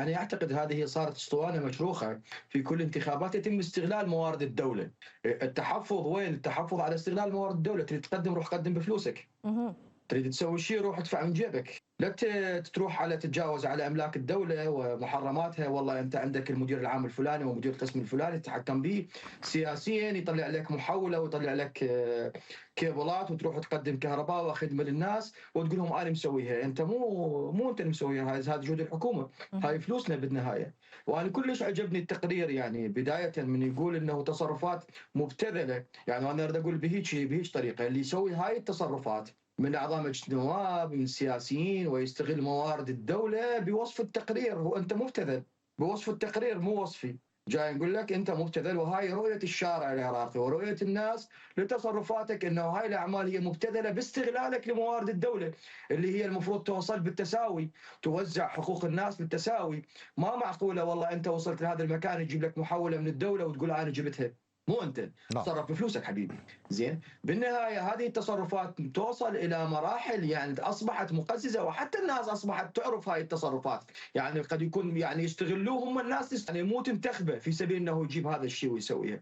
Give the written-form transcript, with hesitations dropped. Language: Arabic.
يعني أعتقد هذه صارت أسطوانة مشروخة في كل انتخابات يتم استغلال موارد الدولة. التحفظ وين؟ التحفظ على استغلال موارد الدولة، تريد تقدم روح قدم بفلوسك. اهم. تريد تسوي شيء روح ادفع من جيبك، لا تروح على تتجاوز على املاك الدوله ومحرماتها. والله انت عندك المدير العام الفلاني ومدير القسم الفلاني تتحكم به سياسيا، يطلع لك محوله ويطلع لك كيبلات وتروح تقدم كهرباء وخدمه للناس وتقول لهم انا مسويها. انت مو انت مسويها، هذه جهود الحكومه، هاي فلوسنا بالنهايه. وانا كلش عجبني التقرير، يعني بدايه من يقول انه تصرفات مبتذله. يعني انا اريد اقول بهيك طريقه اللي يسوي هاي التصرفات من أعضاء مجلس النواب من السياسيين ويستغل موارد الدولة بوصف التقرير، هو أنت مبتذل بوصف التقرير مو وصفي. جاي نقول لك أنت مبتذل، وهاي رؤية الشارع العراقي ورؤية الناس لتصرفاتك، أنه هاي الأعمال هي مبتذلة باستغلالك لموارد الدولة اللي هي المفروض توصل بالتساوي، توزع حقوق الناس بالتساوي. ما معقولة والله أنت وصلت لهذا المكان يجيب لك محولة من الدولة وتقول أنا جبتها. مو انت نعم. تصرف بفلوسك حبيبي. زين، بالنهايه هذه التصرفات توصل الى مراحل يعني اصبحت مقززه، وحتى الناس اصبحت تعرف هاي التصرفات. يعني قد يكون يعني يستغلوهم الناس، يعني مو تنتخبه في سبيل انه يجيب هذا الشيء ويسويه.